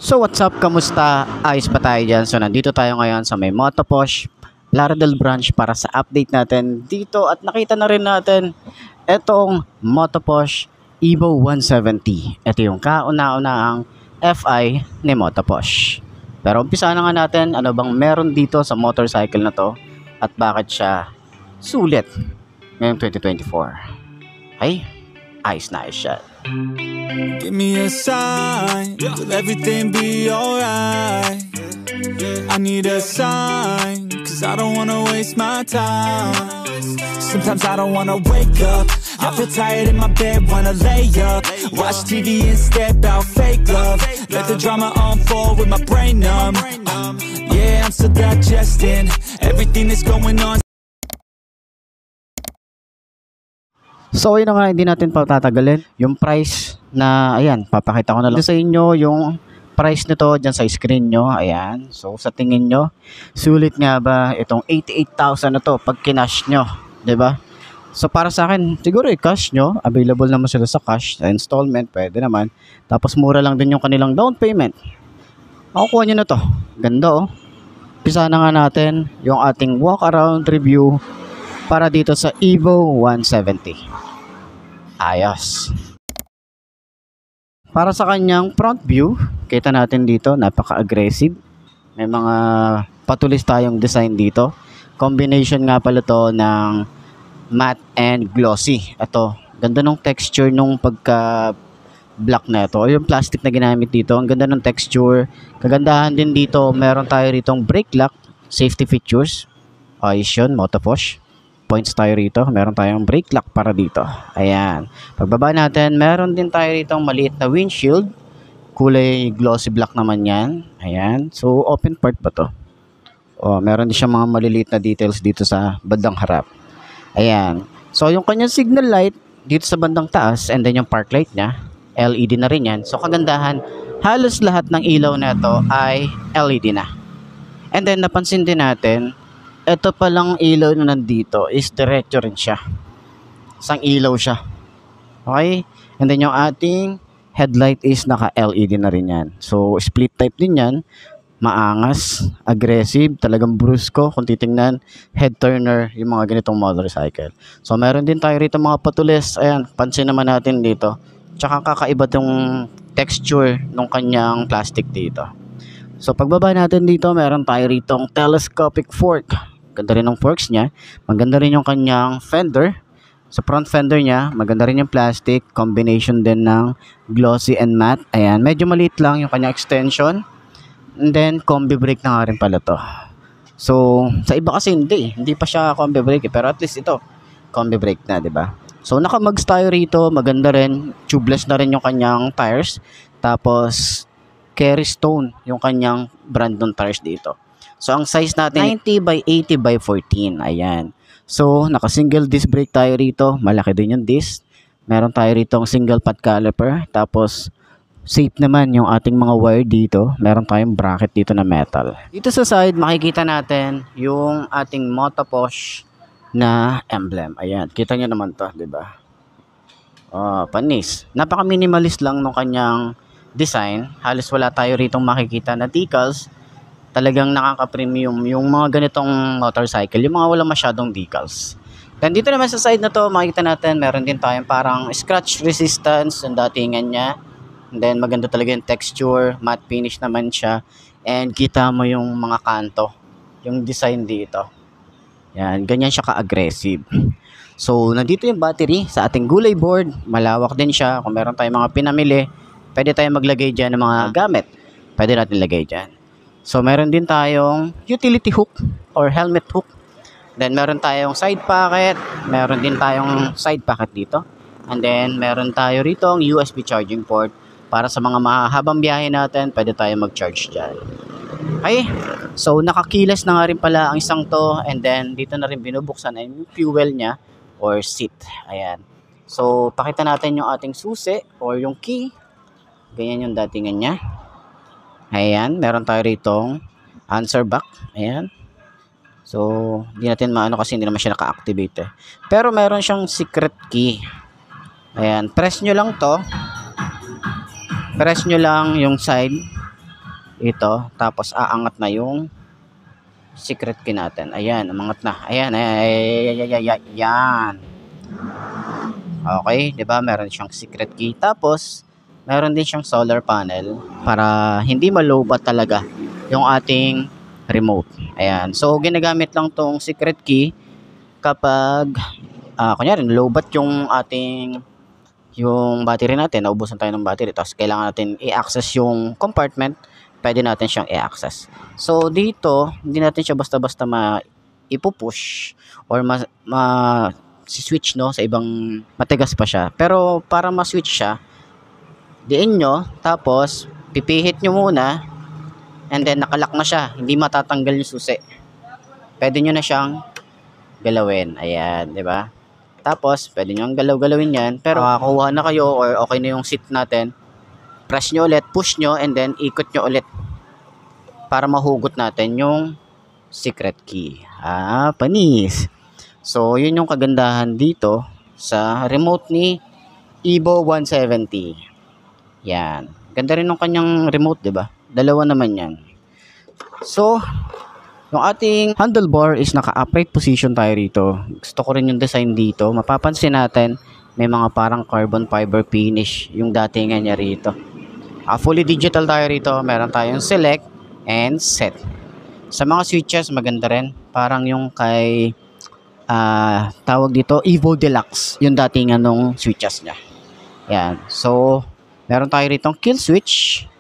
So what's up, kamusta? Ayos pa tayo dyan. So nandito tayo ngayon sa may Motoposh Laredale branch para sa update natin dito. At nakita na rin natin itong Motoposh Evo 170. Ito yung kauna-unahang FI ni Motoposh. Pero umpisa na nga natin, ano bang meron dito sa motorcycle na to at bakit siya sulit ngayong 2024. Ay, ayos na ayos siya. Give me a sign, will everything be alright? I need a sign, cause I don't wanna waste my time. Sometimes I don't wanna wake up, I feel tired in my bed, wanna lay up. Watch TV instead, about fake love. Let the drama unfold with my brain numb. Yeah, I'm still digesting everything that's going on. So yun na nga, hindi natin patatagalin yung price na, ayan, papakita ko na lang sa inyo yung price nito dyan sa screen nyo. Ayan, so sa tingin nyo, sulit nga ba itong 88,000 na to pag kinash nyo, diba? So para sa akin, siguro i-cash nyo, available naman sila sa cash, sa installment, pwede naman. Tapos mura lang din yung kanilang down payment. Makukuha nyo na to, ganda oh. Pisa na nga natin yung ating walk around review para dito sa Evo 170. Ayos. Para sa kanyang front view, kita natin dito, napaka-aggressive. May mga patulis tayong design dito. Combination nga pala to ng matte and glossy. Ito, ganda ng texture nung pagka-black na ito. O yung plastic na ginamit dito, ang ganda ng texture. Kagandahan din dito, meron tayo ritong brake lock, safety features. Ayos yun, Motoposh. Points tayo rito. Meron tayong brake lock para dito. Ayan. Pagbaba natin, meron din tayo rito maliit na windshield. Kulay glossy black naman yan. Ayan. So, open part ba to? O, meron din siya mga maliliit na details dito sa bandang harap. Ayan. So, yung kanyang signal light dito sa bandang taas and then yung park light niya, LED na rin yan. So, kagandahan, halos lahat ng ilaw na ito ay LED na. And then, napansin din natin, ito palang ilaw na nandito is diretso rin siya. Isang ilaw siya. Okay? And then yung ating headlight is naka-LED na rin yan. So, split type din yan. Maangas, aggressive, talagang brusco. Kung titingnan, head turner, yung mga ganitong motorcycle. So, meron din tayo rito mga patulis. Ayan, pansin naman natin dito. Tsaka kakaiba tong texture ng kanyang plastic dito. So, pagbaba natin dito, meron tayo ritong telescopic fork. Ganda rin ng forks niya. Maganda rin yung kanyang fender. Sa front fender niya, maganda rin yung plastic. Combination din ng glossy and matte. Ayan, medyo maliit lang yung kanyang extension. And then, combi brake na nga rin pala to. So, sa iba kasi hindi. Hindi pa siya combi brake. Pero at least ito, combi brake na, diba? So, naka-mugs tayo rito. Maganda rin. Tubeless na rin yung kanyang tires. Tapos, Kerrystone yung kanyang brand ng tires dito. So, ang size natin, 90 by 80 by 14. Ayan. So, naka-single disc brake tayo rito. Malaki din yung disc. Meron tayo rito ang single pot caliper. Tapos, safe naman yung ating mga wire dito. Meron tayong bracket dito na metal. Dito sa side, makikita natin yung ating Motoposh na emblem. Ayan. Kita nyo naman to, diba? Oh, panis. Napaka-minimalist lang ng kanyang design. Halos wala tayo ritong makikita na decals. Talagang nakaka-premium yung mga ganitong motorcycle, yung mga wala masyadong decals. Then dito naman sa side na to, makikita natin, meron din tayong parang scratch resistance yung datingan niya. And then maganda talaga yung texture, matte finish naman siya. And kita mo yung mga kanto, yung design dito. Yan, ganyan siya ka-aggressive. So, nandito yung battery sa ating gulay board. Malawak din siya. Kung meron tayong mga pinamili, pwede tayong maglagay dyan ng mga gamit. Pwede natin lagay dyan. So, meron din tayong utility hook or helmet hook. Then, meron tayong side pocket. Meron din tayong side pocket dito. And then, meron tayo rito ang USB charging port para sa mga mahabang biyahe natin, pwede tayo mag-charge dyan. Okay? So, nakakilas na nga rin pala ang isang to. And then, dito na rin binubuksan ay yung fuel niya or seat. Ayan. So, pakita natin yung ating susi or yung key. Ganyan yung datingan niya. Ayan, meron tayo ritong answer back. Ayan. So, hindi natin maano kasi hindi naman siya naka-activate eh. Pero meron siyang secret key. Ayan, press nyo lang to. Press nyo lang yung side Ito, tapos aangat na yung secret key natin. Ayan, umangat na. Ayan, ayan. Okay, 'di ba? Meron siyang secret key. Tapos meron din siyang solar panel para hindi malobat talaga yung ating remote. Ayan. So ginagamit lang tong secret key kapag kunyari lobat yung battery natin, naubusan tayo ng battery, tapos kailangan natin i-access yung compartment, pwede natin siyang i-access. So dito, hindi natin siya basta-basta ipupush or si-switch, no, sa ibang matigas pa siya. Pero para ma-switch siya, diin nyo, tapos pipihit nyo muna, and then nakalock na siya, hindi matatanggal yung susi. Pwede nyo na siyang galawin. Ayan, di ba? Tapos, pwede nyo ang galaw-galawin yan. Pero, kuha na kayo or okay na yung seat natin. Press nyo ulit, push nyo, and then ikot nyo ulit. Para mahugot natin yung secret key. Panis. So, yun yung kagandahan dito sa remote ni Evo 170. Yan. Ganda rin yung kanyang remote, diba? Dalawa naman yan. So, yung ating handlebar is naka-upright position tayo rito. Gusto ko rin yung design dito. Mapapansin natin, may mga parang carbon fiber finish yung datingan niya rito. Fully digital tayo rito. Meron tayong select and set. Sa mga switches, maganda rin. Parang yung kay, tawag dito, Evo Deluxe. Yung datingan ng switches niya. Yan. So, meron tayo rito kill switch,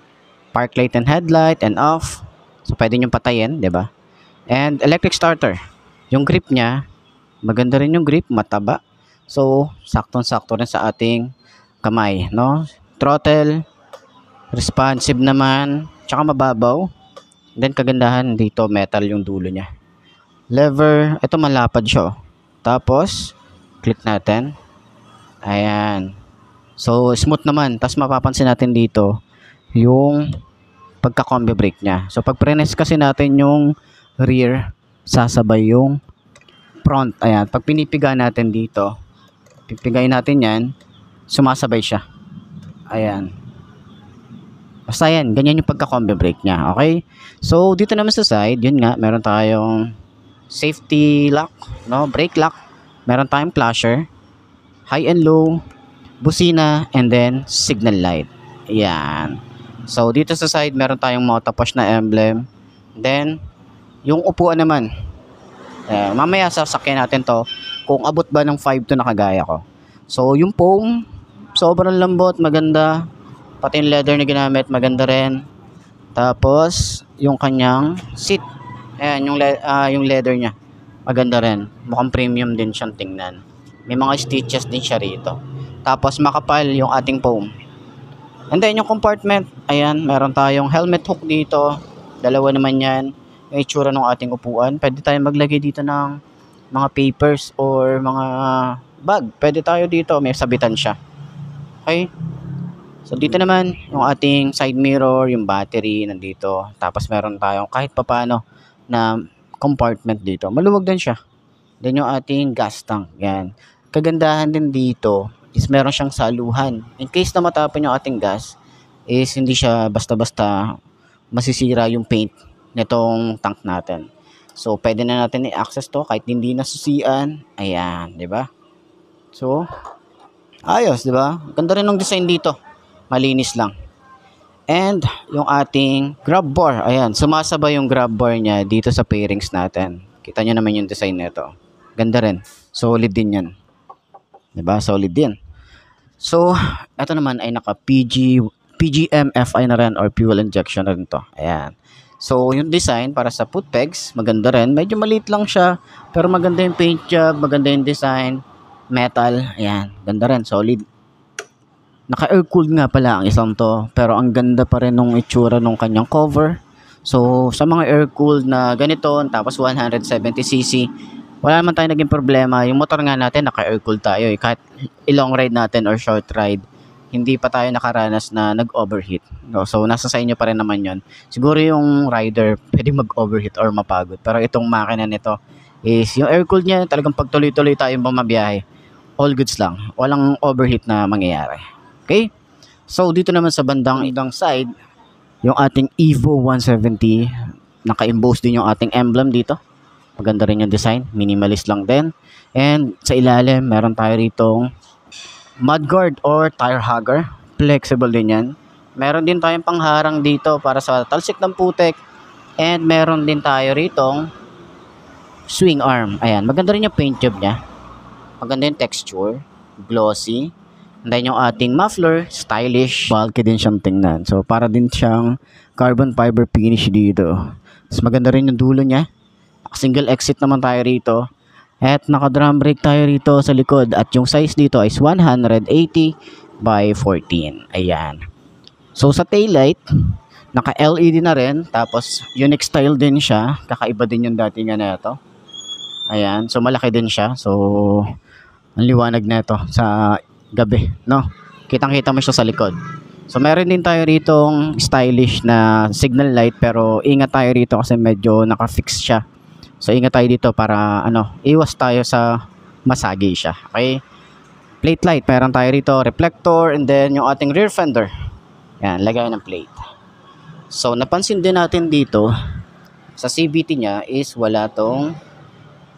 park light and headlight, and off. So, pwede nyo patayin, diba? And electric starter. Yung grip niya, maganda rin yung grip, mataba. So, saktong-sakto rin sa ating kamay, no? Throttle, responsive naman, tsaka mababaw. Then, kagandahan dito, metal yung dulo niya. Lever, ito malapad siya. Tapos, click natin. Ayan. So, smooth naman. Tapos, mapapansin natin dito, yung pagka-combi brake niya. So, pag press kasi natin yung rear, sasabay yung front. Ayan, pag pinipiga natin dito, pipigayin natin yan, sumasabay siya. Ayan. Basta yan, ganyan yung pagka-combi brake niya. Okay? So, dito naman sa side, yun nga, meron tayong safety lock, no? Brake lock. Meron tayong flasher, high and low, busina, and then signal light. Ayan. So, dito sa side, meron tayong Motopush na emblem. Then, yung upuan naman, mamaya sasakyan natin to kung abot ba ng 5 to na kagaya ko. So, yung foam, sobrang lambot, maganda. Pati yung leather na ginamit, maganda rin. Tapos, yung kanyang seat, ayan, yung leather niya, maganda rin. Mukhang premium din siyang tingnan. May mga stitches din siya rito. Tapos, makapal yung ating foam. And then, yung compartment, ayan, meron tayong helmet hook dito. Dalawa naman yan. Yung itsura ng ating upuan. Pwede tayo maglagay dito ng mga papers or mga bag. Pwede tayo dito. May sabitan siya. Okay? So, dito naman, yung ating side mirror, yung battery, nandito. Tapos, meron tayong kahit papano na compartment dito. Maluwag din siya. Then, yung ating gas tank. Yan. Kagandahan din dito is meron siyang saluhan. In case na matapon yung ating gas, is hindi siya basta-basta masisira yung paint nitong tank natin. So, pwede na natin i-access to kahit hindi nasusian. Ayan, di ba? So, ayos, di ba? Ganda rin ng design dito. Malinis lang. And, yung ating grab bar. Ayan, sumasabay yung grab bar niya dito sa pairings natin. Kita nyo naman yung design nito. Ganda rin. Solid din yan. Di ba? Solid din. So, ito naman ay naka PGM-FI na rin or fuel injection na rin to. Ayan. So, yung design para sa foot pegs, maganda rin. Medyo maliit lang siya, pero maganda yung paint job, maganda yung design, metal, ayan, ganda rin, solid. Naka-air-cooled nga pala ang isang to, pero ang ganda pa rin nung itsura nung kanyang cover. So, sa mga air-cooled na ganito, tapos 170cc, wala naman tayo naging problema. Yung motor nga natin, naka-air-cooled tayo. Kahit long ride natin or short ride, hindi pa tayo nakaranas na nag-overheat. No? So, nasa sa inyo pa rin naman yon. Siguro yung rider, pwede mag-overheat or mapagod. Pero itong makina nito is, yung air-cooled niya, talagang pagtuloy-tuloy tayong bumabiyahe. All goods lang. Walang overheat na mangyayari. Okay? So, dito naman sa bandang side, yung ating Evo 170. Naka-emboss din yung ating emblem dito. Maganda rin yung design, minimalist lang din. And sa ilalim, meron tayo ritong mudguard or tire hugger. Flexible din yan. Meron din tayong pangharang dito para sa talsik ng putek. And meron din tayo ritong swing arm. Ayan, maganda rin yung paint job niya. Maganda yung texture, glossy. And then yung ating muffler, stylish. Bulky din siyang tingnan. So para din siyang carbon fiber finish dito. Mas maganda rin yung dulo niya. Single exit naman tayo rito. At naka-drum brake tayo rito sa likod. At yung size dito is 180 by 14. Ayan. So sa taillight, naka-LED na rin. Tapos unique style din siya. Kakaiba din yung datingan na ito. Ayan. So malaki din siya. So ang liwanag na ito sa gabi, no? Kitang-kita mo siya sa likod. So meron din tayo ritong stylish na signal light, pero ingat tayo rito kasi medyo naka-fix siya. So ingat tayo dito para iwas tayo sa masagi siya. Okay? Plate light, meron tayo rito reflector, and then yung ating rear fender. Yan, lagay ng plate. So napansin din natin dito sa CVT niya is wala tong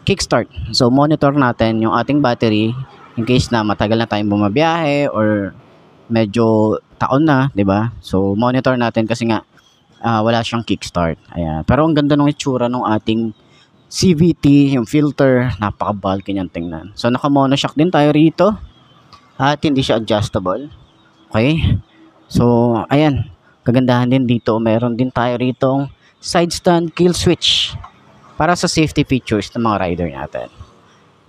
kickstart. So monitor natin yung ating battery in case na matagal na tayong bumabiyahe or medyo taon na, 'di ba? So monitor natin kasi nga wala siyang kickstart. Ayan. Pero ang ganda ng itsura ng ating CVT, yung filter, napaka-bulky niyang tingnan. So naka-monoshock din tayo rito at hindi siya adjustable. Okay? So ayan, kagandahan din dito, meron din tayo ritong side stand kill switch para sa safety features ng mga rider natin.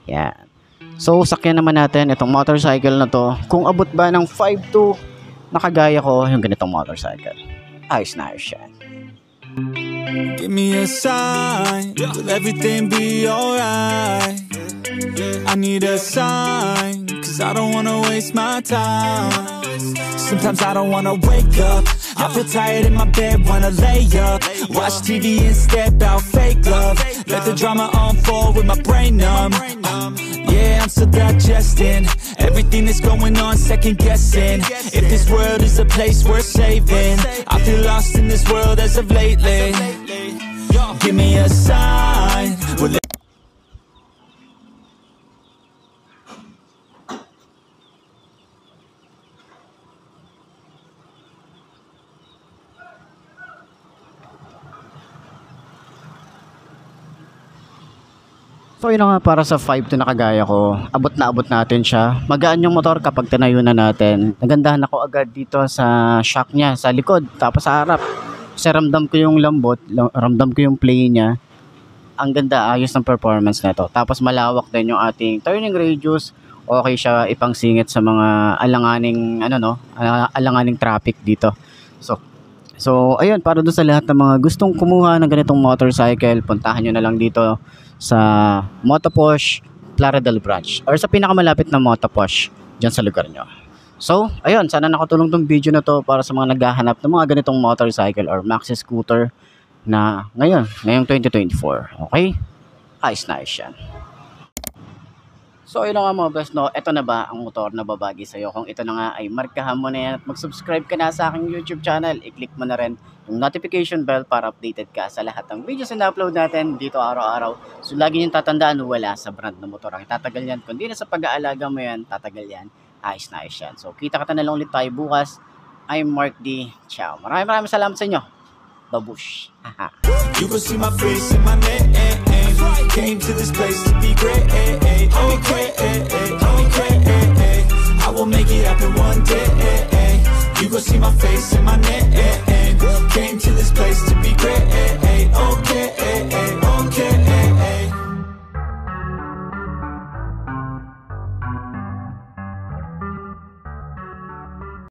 Yan. So sakyan naman natin itong motorcycle na to. Kung abot ba ng 5'2", nakagaya ko yung ganitong motorcycle. Ayos na ayos yan. Give me a sign, will everything be alright? I need a sign, cause I don't wanna waste my time. Sometimes I don't wanna wake up, I feel tired in my bed, wanna lay up. Watch TV instead, about fake love. Let the drama unfold with my brain numb. Yeah, I'm still digesting everything that's going on, second guessing if this world is a place worth saving. I feel lost in this world as of lately. Give me a sign. So yun nga, para sa 5'2" na kagaya ko, abot natin siya. Magaan yung motor kapag tinayo na natin. Nagandahan ako agad dito sa shock niya, sa likod, tapos sa harap. Kasi ramdam ko yung lambot, ramdam ko yung play niya. Ang ganda, ayos ng performance nito. Tapos malawak din yung ating turning radius. Okay siya ipangsingit sa mga alanganing traffic dito. So ayun, para doon sa lahat ng mga gustong kumuha ng ganitong motorcycle, puntahan nyo na lang dito sa Motoposh Plaridel branch or sa pinakamalapit na Motoposh dyan sa lugar nyo. So ayun, sana nakatulong tong video na to para sa mga naghahanap ng mga ganitong motorcycle or maxi scooter na ngayong 2024. Okay? Ayos na ayos yan. So yun na nga mga best, no? Ito na ba ang motor na babagi sa'yo? Kung ito na nga ay markahan mo na yan at mag-subscribe ka na sa aking YouTube channel. I-click mo na rin yung notification bell para updated ka sa lahat ng videos na upload natin dito araw-araw. So lagi niyong tatandaan, wala sa brand na motor ang tatagal yan. Kundi na sa pag-aalaga mo yan, tatagal yan. Ayos na ayos yan. So kita na lang ulit tayo bukas. I'm Mark D. Ciao. Maraming salamat sa inyo. Babush. You can see my face in my name. Came to this place to be great. I will make it happen one day. You can see my face in my name. Came to this place to be great. Okay.